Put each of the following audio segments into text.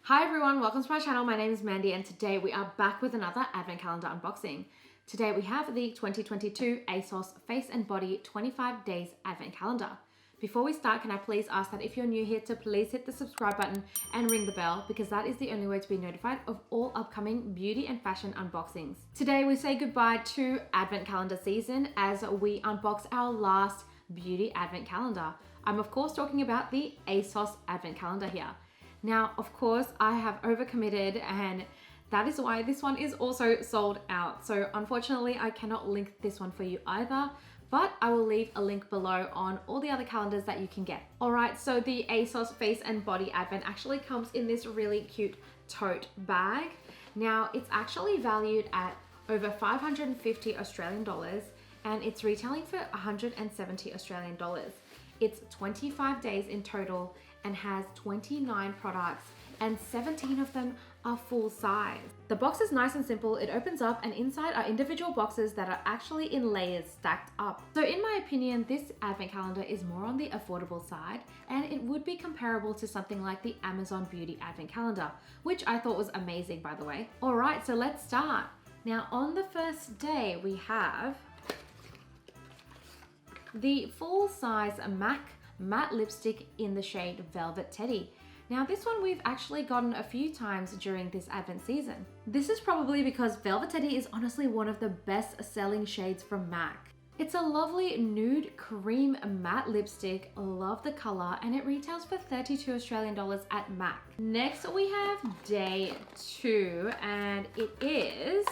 Hi everyone, welcome to my channel. My name is Mandy and today we are back with another advent calendar unboxing. Today we have the 2022 ASOS Face and Body 25 Days Advent Calendar. Before we start, can I please ask that if you're new here to please hit the subscribe button and ring the bell because that is the only way to be notified of all upcoming beauty and fashion unboxings. Today we say goodbye to advent calendar season as we unbox our last beauty advent calendar. I'm of course talking about the ASOS advent calendar here. Now, of course, I have overcommitted and that is why this one is also sold out. So unfortunately, I cannot link this one for you either, but I will leave a link below on all the other calendars that you can get. All right, so the ASOS Face and Body Advent actually comes in this really cute tote bag. Now, it's actually valued at over 550 Australian dollars and it's retailing for 170 Australian dollars. It's 25 days in total and has 29 products and 17 of them are full size. The box is nice and simple. It opens up and inside are individual boxes that are actually in layers stacked up. So in my opinion, this advent calendar is more on the affordable side and it would be comparable to something like the Amazon Beauty advent calendar, which I thought was amazing by the way. All right, so let's start. Now on the first day we have the full size MAC matte lipstick in the shade Velvet Teddy. Now this one we've actually gotten a few times during this advent season. This is probably because Velvet Teddy is honestly one of the best selling shades from MAC. It's a lovely nude cream matte lipstick, love the color, and it retails for 32 Australian dollars at MAC. Next we have day 2 and it is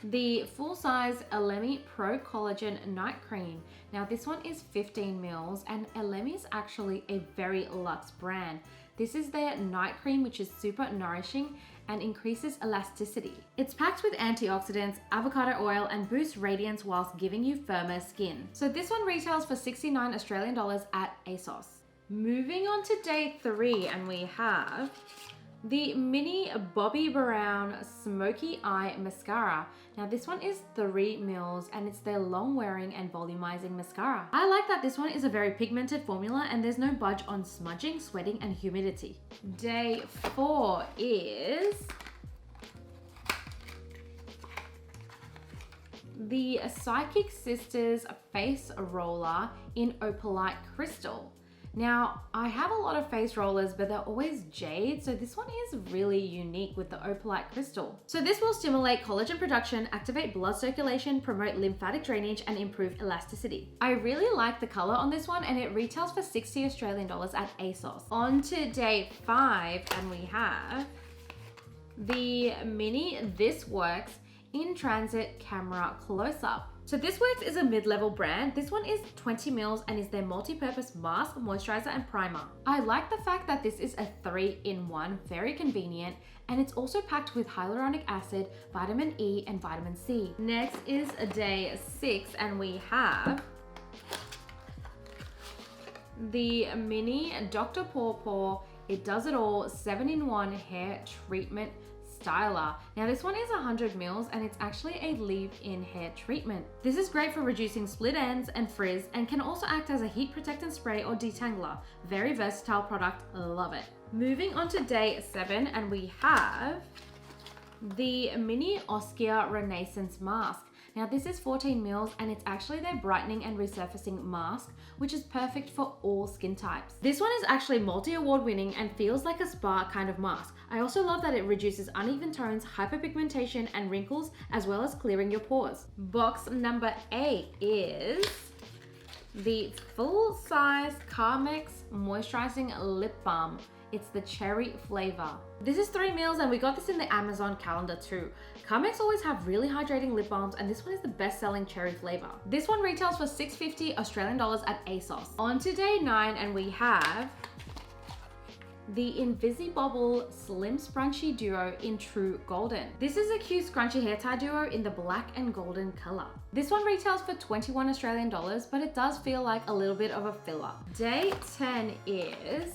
the full-size Elemis ProCollagen Night Cream. Now this one is 15 mils and Elemis is actually a very luxe brand. This is their night cream which is super nourishing and increases elasticity. It's packed with antioxidants, avocado oil and boosts radiance whilst giving you firmer skin. So this one retails for 69 Australian dollars at ASOS. Moving on to day 3 and we have the mini Bobbi Brown Smoky Eye Mascara. Now this one is 3 mils and it's their long wearing and volumizing mascara. I like that this one is a very pigmented formula and there's no budge on smudging, sweating and humidity. Day 4 is the Psychic Sisters Face Roller in Opalite Crystal. Now, I have a lot of face rollers, but they're always jade, so this one is really unique with the Opalite Crystal. So this will stimulate collagen production, activate blood circulation, promote lymphatic drainage, and improve elasticity. I really like the color on this one, and it retails for 60 Australian dollars at ASOS. On to day 5, and we have the mini This Works in Transit Camera Close-Up. So This Works is a mid-level brand. This one is 20 mils and is their multi-purpose mask, moisturizer and primer. I like the fact that this is a 3-in-1, very convenient, and it's also packed with hyaluronic acid, vitamin E and vitamin C. Next is day 6 and we have the mini Dr. Paw Paw It Does It All 7-in-1 hair treatment styler. Now this one is 100 mils and it's actually a leave-in hair treatment. This is great for reducing split ends and frizz and can also act as a heat protectant spray or detangler. Very versatile product, love it. Moving on to day 7 and we have the mini Oskia Renaissance mask. Now this is 14 mils and it's actually their brightening and resurfacing mask, which is perfect for all skin types. This one is actually multi-award winning and feels like a spa kind of mask. I also love that it reduces uneven tones, hyperpigmentation and wrinkles, as well as clearing your pores. Box number 8 is the full-size Carmex Moisturizing Lip Balm. It's the cherry flavor. This is 3 mils and we got this in the Amazon calendar too. Carmex always have really hydrating lip balms and this one is the best selling cherry flavor. This one retails for 650 Australian dollars at ASOS. On to day 9 and we have the Invisibobble Slim Sprunchie Duo in True Golden. This is a cute scrunchy hair tie duo in the black and golden color. This one retails for 21 Australian dollars, but it does feel like a little bit of a filler. Day 10 is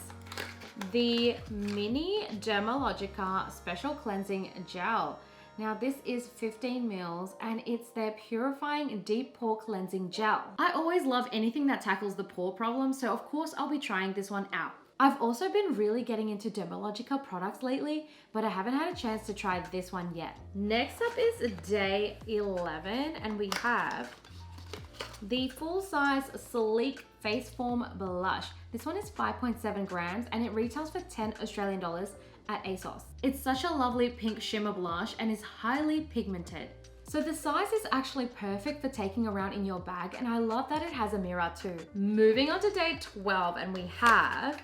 the mini Dermalogica Special Cleansing Gel. Now this is 15 mils and it's their purifying deep pore cleansing gel. I always love anything that tackles the pore problem, so of course I'll be trying this one out. I've also been really getting into Dermalogica products lately, but I haven't had a chance to try this one yet. Next up is day 11, and we have the full-size sleek face form blush. This one is 5.7 grams and it retails for 10 Australian dollars at ASOS. It's such a lovely pink shimmer blush and is highly pigmented. So the size is actually perfect for taking around in your bag, and I love that it has a mirror too. Moving on to day 12, and we have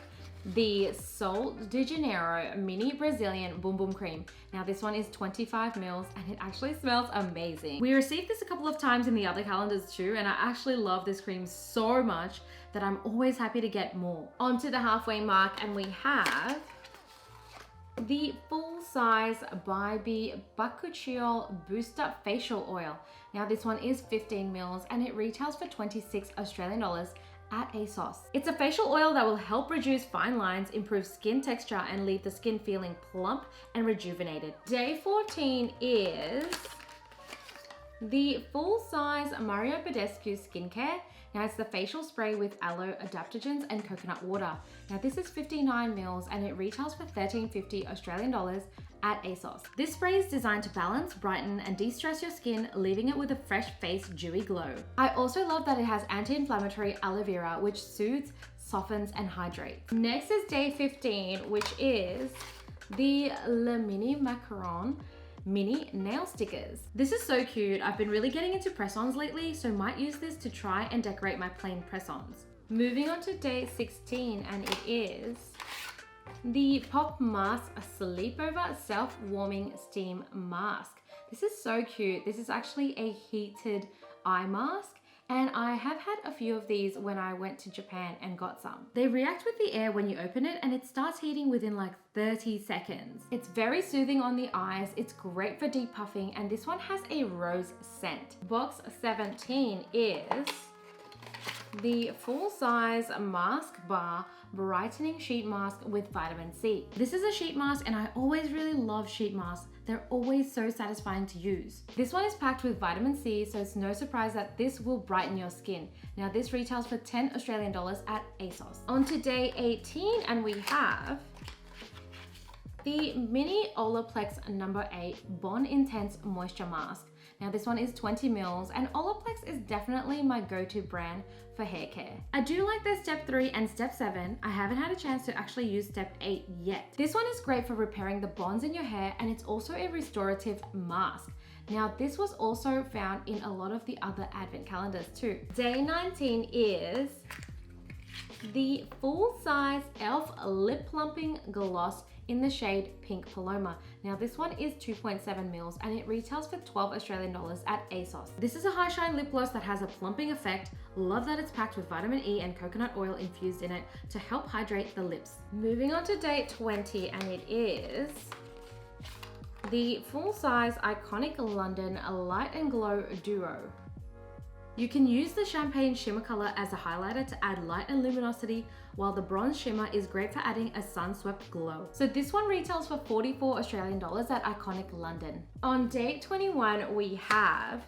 the Sol de Janeiro Mini Brazilian Boom Boom Cream. Now this one is 25 mils and it actually smells amazing. We received this a couple of times in the other calendars too, and I actually love this cream so much that I'm always happy to get more. On to the halfway mark, and we have the full-size Bobbi Bakuchiol Booster Facial Oil. Now this one is 15 mils and it retails for 26 Australian dollars at ASOS. It's a facial oil that will help reduce fine lines, improve skin texture, and leave the skin feeling plump and rejuvenated. Day 14 is the full-size Mario Badescu Skincare. Now it's the facial spray with aloe adaptogens and coconut water. Now this is 59 mils and it retails for 13.50 Australian dollars at ASOS. This spray is designed to balance, brighten, and de-stress your skin, leaving it with a fresh face dewy glow. I also love that it has anti-inflammatory aloe vera, which soothes, softens, and hydrates. Next is day 15, which is the Le Mini Macaron Mini Nail Stickers. This is so cute. I've been really getting into press-ons lately, so might use this to try and decorate my plain press-ons. Moving on to day 16, and it is the Pop Mask Sleepover Self-Warming Steam Mask. This is so cute. This is actually a heated eye mask, and I have had a few of these when I went to Japan and got some. They react with the air when you open it, and it starts heating within like 30 seconds. It's very soothing on the eyes, it's great for depuffing, and this one has a rose scent. Box 17 is the full-size Mask Bar Brightening Sheet Mask with Vitamin C. This is a sheet mask, and I always really love sheet masks. They're always so satisfying to use. This one is packed with vitamin C, so it's no surprise that this will brighten your skin. Now this retails for 10 Australian dollars at ASOS. On to day 18, and we have the Mini Olaplex number 8 Bond Intense Moisture Mask. Now this one is 20 mils, and Olaplex is definitely my go-to brand for hair care. I do like their step 3 and step 7. I haven't had a chance to actually use step 8 yet. This one is great for repairing the bonds in your hair, and it's also a restorative mask. Now this was also found in a lot of the other advent calendars too. Day 19 is the full-size e.l.f. Lip Plumping Gloss in the shade Pink Paloma. Now this one is 2.7 mils and it retails for 12 Australian dollars at ASOS. This is a high shine lip gloss that has a plumping effect. Love that it's packed with vitamin E and coconut oil infused in it to help hydrate the lips. Moving on to day 20, and it is the full-size Iconic London Light and Glow Duo. You can use the champagne shimmer color as a highlighter to add light and luminosity, while the bronze shimmer is great for adding a sun-swept glow. So this one retails for 44 Australian dollars at Iconic London. On day 21, we have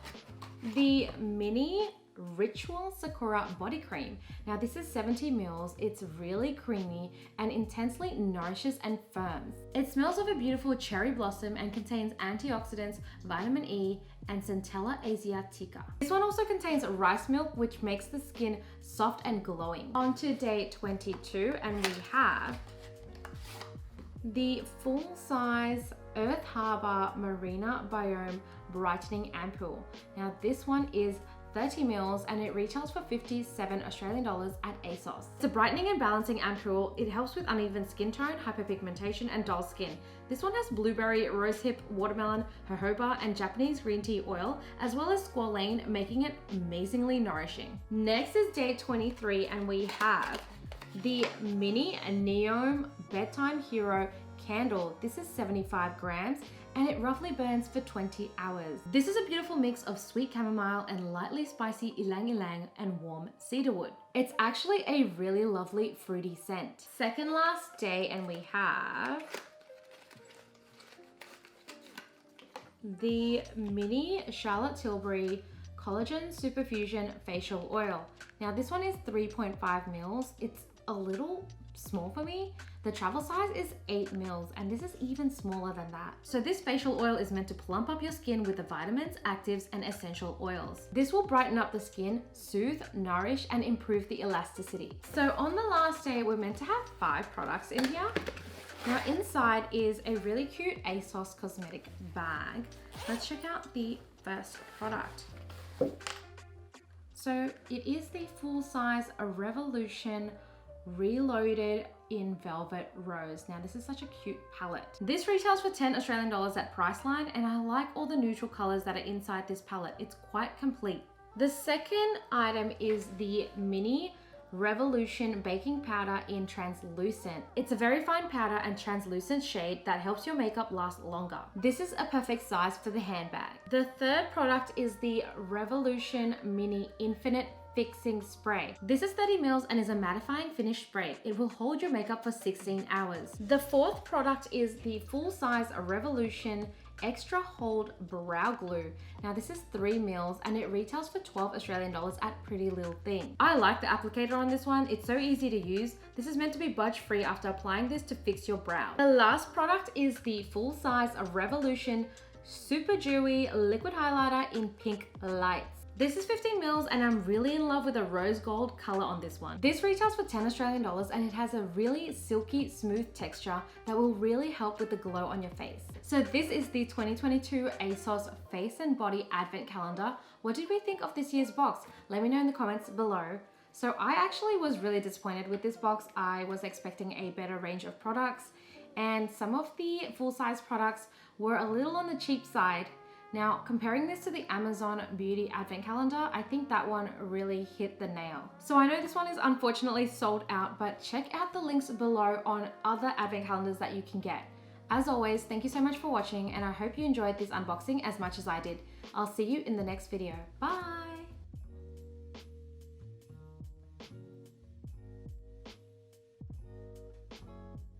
the Mini Ritual Sakura Body Cream. Now this is 70 mils, it's really creamy and intensely nourishes and firms. It smells of a beautiful cherry blossom and contains antioxidants, vitamin E, and Centella asiatica. This one also contains rice milk, which makes the skin soft and glowing. On to day 22, and we have the full-size Earth Harbor Marina Biome Brightening Ampoule. Now this one is 30 mils and it retails for 57 Australian dollars at ASOS. It's a brightening and balancing ampoule. It helps with uneven skin tone, hyperpigmentation, and dull skin. This one has blueberry, rosehip, watermelon, jojoba, and Japanese green tea oil, as well as squalane, making it amazingly nourishing. Next is day 23, and we have the Mini Neom Bedtime Hero Candle. This is 75 grams and it roughly burns for 20 hours. This is a beautiful mix of sweet chamomile and lightly spicy ylang ylang and warm cedarwood. It's actually a really lovely fruity scent. Second last day, and we have the Mini Charlotte Tilbury Collagen Superfusion Facial Oil. Now this one is 3.5 mils. It's a little small for me. The travel size is 8 mils and this is even smaller than that. So this facial oil is meant to plump up your skin with the vitamins, actives, and essential oils. This will brighten up the skin, soothe, nourish, and improve the elasticity. So on the last day, we're meant to have 5 products in here. Now inside is a really cute ASOS cosmetic bag. Let's check out the first product. So it is the full-size Revolution Reloaded in Velvet Rose. Now this is such a cute palette. This retails for 10 Australian dollars at Priceline, and I like all the neutral colors that are inside this palette. It's quite complete. The second item is the Mini Revolution Baking Powder in Translucent. It's a very fine powder and translucent shade that helps your makeup last longer. This is a perfect size for the handbag. The third product is the Revolution Mini Infinite Fixing Spray. This is 30 mils and is a mattifying finish spray. It will hold your makeup for 16 hours. The fourth product is the full-size Revolution Extra Hold Brow Glue. Now this is 3 mils and it retails for 12 Australian dollars at Pretty Little Thing. I like the applicator on this one. It's so easy to use. This is meant to be budge free after applying this to fix your brow. The last product is the full-size Revolution Super Dewy Liquid Highlighter in Pink Lights. This is 15 mils and I'm really in love with the rose gold color on this one. This retails for 10 Australian dollars and it has a really silky, smooth texture that will really help with the glow on your face. So this is the 2022 ASOS Face and Body Advent Calendar. What did we think of this year's box? Let me know in the comments below. So I actually was really disappointed with this box. I was expecting a better range of products and some of the full-size products were a little on the cheap side. Now, comparing this to the Amazon Beauty Advent Calendar, I think that one really hit the nail. So I know this one is unfortunately sold out, but check out the links below on other Advent calendars that you can get. As always, thank you so much for watching and I hope you enjoyed this unboxing as much as I did. I'll see you in the next video. Bye!